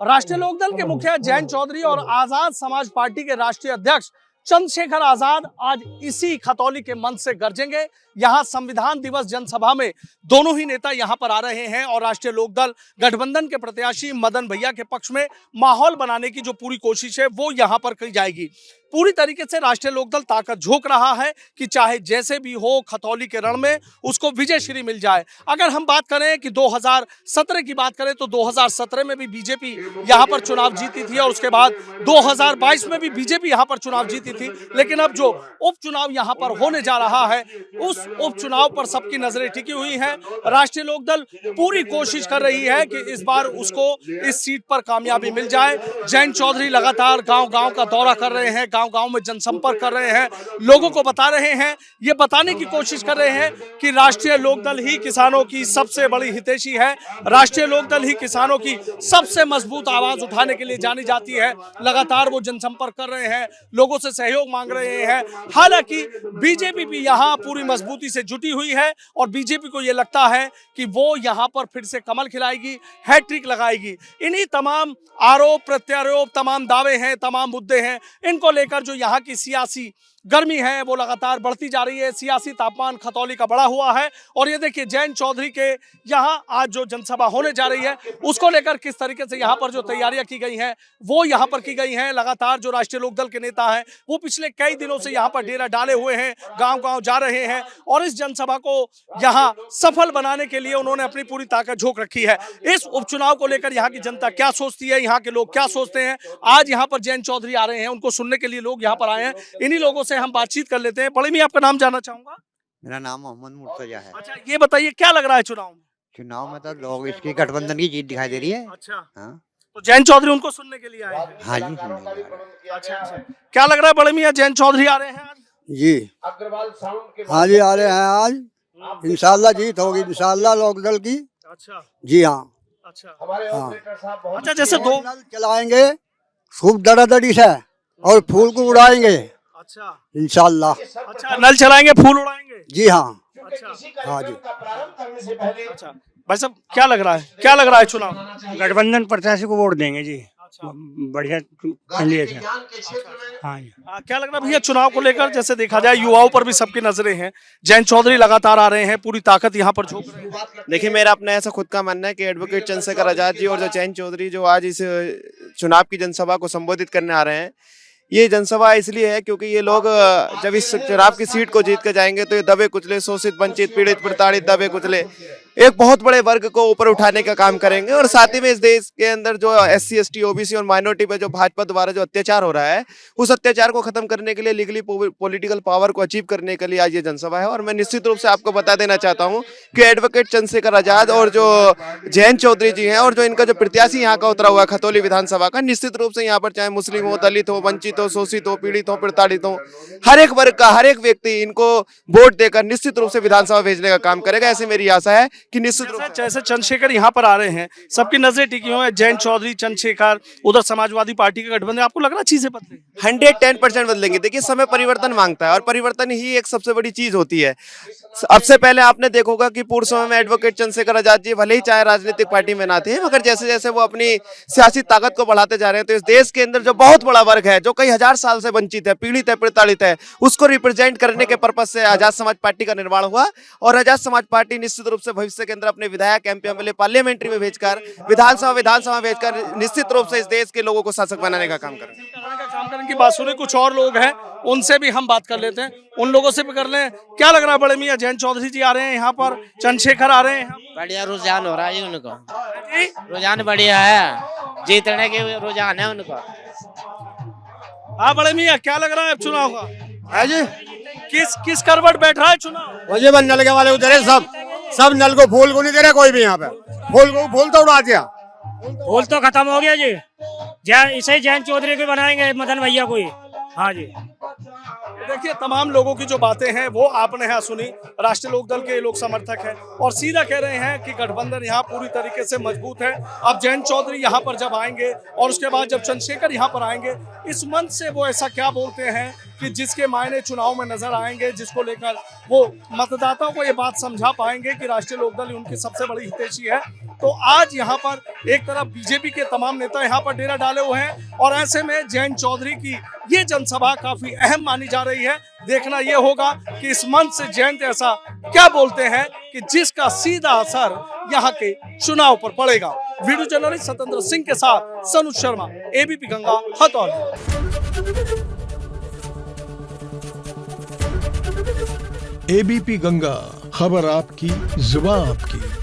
राष्ट्रीय लोकदल के मुखिया जयंत चौधरी और आजाद समाज पार्टी के राष्ट्रीय अध्यक्ष चंद्रशेखर आजाद आज इसी खतौली के मंच से गरजेंगे। यहां संविधान दिवस जनसभा में दोनों ही नेता यहां पर आ रहे हैं और राष्ट्रीय लोकदल गठबंधन के प्रत्याशी मदन भैया के पक्ष में माहौल बनाने की जो पूरी कोशिश है वो यहां पर की जाएगी। पूरी तरीके से राष्ट्रीय लोकदल ताकत झोंक रहा है कि चाहे जैसे भी हो खतौली के रण में उसको विजय श्री मिल जाए। अगर हम बात करें कि 2017 की बात करें तो 2017 में भी बीजेपी यहां पर चुनाव जीती थी और उसके बाद 2022 में भी बीजेपी यहां पर चुनाव जीती थी। लेकिन अब जो उपचुनाव यहां पर होने जा रहा है उस उपचुनाव पर सबकी नजरें टिकी हुई हैं। राष्ट्रीय लोकदल पूरी कोशिश कर रही है कि इस बार उसको इस सीट पर कामयाबी मिल जाए। जयंत चौधरी लगातार गांव-गांव का दौरा कर रहे हैं, गांव-गांव में जनसंपर्क कर रहे हैं, लोगों को बता रहे हैं, ये बताने की कोशिश कर रहे हैं कि राष्ट्रीय लोकदल ही किसानों की सबसे बड़ी हितैषी है। राष्ट्रीय लोकदल ही किसानों की सबसे मजबूत आवाज उठाने के लिए जानी जाती है। लगातार वो जनसंपर्क कर रहे हैं, लोगों से सहयोग मांग रहे हैं। हालांकि बीजेपी भी यहाँ पूरी मजबूती से जुटी हुई है और बीजेपी को ये लगता है कि वो यहाँ पर फिर से कमल खिलाएगी, हैट्रिक लगाएगी। इन्हीं तमाम आरोप प्रत्यारोप, तमाम दावे हैं, तमाम मुद्दे हैं, इनको लेकर जो यहाँ की सियासी गर्मी है वो लगातार बढ़ती जा रही है। सियासी तापमान खतौली का बढ़ा हुआ है और ये देखिए जयंत चौधरी के यहाँ आज जो जनसभा होने जा रही है उसको लेकर किस तरीके से यहाँ पर जो तैयारियां की गई हैं वो यहाँ पर की गई हैं। लगातार जो राष्ट्रीय लोकदल के नेता हैं वो पिछले कई दिनों से यहाँ पर डेरा डाले हुए हैं, गाँव-गाँव जा रहे हैं और इस जनसभा को यहाँ सफल बनाने के लिए उन्होंने अपनी पूरी ताकत झोंक रखी है। इस उपचुनाव को लेकर यहाँ की जनता क्या सोचती है, यहाँ के लोग क्या सोचते हैं, आज यहाँ पर जयंत चौधरी आ रहे हैं, उनको सुनने के लिए लोग यहाँ पर आए हैं। इन्हीं लोगों से हम बातचीत कर लेते हैं। बड़े मैं आपका नाम जानना चाहूंगा। मेरा नाम मोहम्मद मुर्तजा है। अच्छा, ये बताइए क्या लग रहा है चुनाव में? चुनाव में तो लोग इसकी गठबंधन की जीत दिखाई दे रही है। अच्छा, हाँ तो जयंत चौधरी उनको सुनने के लिए आए हैं। हाँ जी, सुनने के लिए। अच्छा, क्या लग रहा है बड़े मियां, जयंत चौधरी आ रहे हैं आज? जी हाँ जी, आ रहे हैं आज। इंशाल्लाह जीत होगी, इंशाल्लाह लोकदल की। अच्छा जी हाँ। अच्छा हाँ अच्छा, जैसे दो नल चलाएंगे खूब दड़ादड़ी से और फूल को उड़ाएंगे अच्छा इंशाल्लाह। अच्छा, नल चलाएंगे, फूल उड़ाएंगे। जी हाँ। अच्छा हाँ जी। अच्छा भाई साहब, क्या लग रहा है, क्या लग रहा है चुनाव? गठबंधन प्रत्याशी को वोट देंगे जी। अच्छा, बढ़िया कैंडिडेट है। हाँ जी। क्या लग रहा है भैया चुनाव को लेकर? जैसे देखा जाए युवाओं पर भी सबकी नजरें हैं, जयंत चौधरी लगातार आ रहे हैं, पूरी ताकत यहाँ पर झोंक रहे हैं। देखिए, मेरा अपना ऐसा खुद का मानना है कि एडवोकेट चंद्रशेखर आजाद जी और जो जयंत चौधरी जो आज इस चुनाव की जनसभा को संबोधित करने आ रहे हैं, ये जनसभा इसलिए है क्योंकि ये लोग जब इस चुनाव की सीट को जीत कर जाएंगे तो ये दबे कुचले, शोषित, वंचित, पीड़ित, प्रताड़ित, दबे कुचले एक बहुत बड़े वर्ग को ऊपर उठाने का काम करेंगे। और साथ ही में इस देश के अंदर जो SC, ST, OBC और माइनॉरिटी पे जो भाजपा द्वारा जो अत्याचार हो रहा है उस अत्याचार को खत्म करने के लिए, लीगली पॉलिटिकल पावर को अचीव करने के लिए आज ये जनसभा है। और मैं निश्चित रूप से आपको बता देना चाहता हूँ कि एडवोकेट चंद्रशेखर आजाद और जो जयंत चौधरी जी हैं और जो इनका जो प्रत्याशी यहाँ का उतरा हुआ है खतौली विधानसभा का, निश्चित रूप से यहाँ पर चाहे मुस्लिम हो, दलित हो, वंचित हो, शोषित हो, पीड़ित हो, प्रताड़ित हो, हर एक वर्ग का हर एक व्यक्ति इनको वोट देकर निश्चित रूप से विधानसभा भेजने का काम करेगा। ऐसी मेरी आशा है कि निश्चित रूप से जैसे चंद्रशेखर यहाँ पर आ रहे हैं, सबकी नजरें टिकी हुई है, जयंत चौधरी, चंद्रशेखर, उधर समाजवादी पार्टी का गठबंधन, आपको लग रहा है चीजें बदलेंगी? 110% बदलेंगे। देखिए, समय परिवर्तन मांगता है और परिवर्तन ही एक सबसे बड़ी चीज होती है। अब से पहले आपने देखा होगा कि पूर्व समय में एडवोकेट चंद्रशेखर आजाद जी भले ही चाहे राजनीतिक पार्टी में ना थे, मगर जैसे जैसे वो अपनी सियासी ताकत को बढ़ाते जा रहे हैं तो इस देश के अंदर जो बहुत बड़ा वर्ग है, जो कई हजार साल से वंचित है, पीड़ित है, प्रताड़ित है, उसको रिप्रेजेंट करने के पर्पज से आजाद समाज पार्टी का निर्माण हुआ। और आजाद समाज पार्टी निश्चित रूप से भविष्य के अंदर अपने विधायक MP पार्लियामेंट्री में भेजकर, विधानसभा भेजकर निश्चित रूप से इस देश के लोगों को शासक बनाने का काम करें। की बात सुने, कुछ और लोग हैं उनसे भी हम बात कर लेते हैं, उन लोगों से भी कर लें। क्या लग रहा है बड़े मियां, जयंत चौधरी जी आ रहे हैं यहाँ पर, चंद्रशेखर आ रहे हैं? बढ़िया रुझान हो रहा है उनको, रुझान बढ़िया है, जीतने के रुझान है उनको। हाँ बड़े मियां, क्या लग रहा है चुनाव का? है जी। किस करवट बैठ रहा है चुनाव? वजह बन नल के वाले उतरे, सब नल को फूल को नहीं दे रहे कोई भी यहाँ पे। फूल तो उड़ा दिया। फूल तो खत्म हो गया जी। इसे जयंत चौधरी को बनाएंगे, मदन भैया को ही। हाँ जी। देखिए, तमाम लोगों की जो बातें हैं वो आपने यहाँ सुनी। राष्ट्रीय लोकदल के लोग समर्थक हैं और सीधा कह रहे हैं कि गठबंधन यहाँ पूरी तरीके से मजबूत है। अब जयंत चौधरी यहाँ पर जब आएंगे और उसके बाद जब चंद्रशेखर यहाँ पर आएंगे, इस मंच से वो ऐसा क्या बोलते हैं कि जिसके मायने चुनाव में नजर आएंगे, जिसको लेकर वो मतदाताओं को ये बात समझा पाएंगे कि राष्ट्रीय लोकदल ही उनकी सबसे बड़ी हितैषी है। तो आज यहाँ पर एक तरफ बीजेपी के तमाम नेता यहाँ पर डेरा डाले हुए हैं और ऐसे में जयंत चौधरी की ये जनसभा काफी अहम मानी जा रही है। देखना ये होगा कि इस मंच से जयंत ऐसा क्या बोलते हैं कि जिसका सीधा असर यहाँ के चुनाव पर पड़ेगा। वीडियो जर्नलिस्ट सत्येंद्र सिंह के साथ सनुज शर्मा, एबीपी गंगा, हथौड़ी। एबीपी गंगा, खबर आपकी, जुबान आपकी।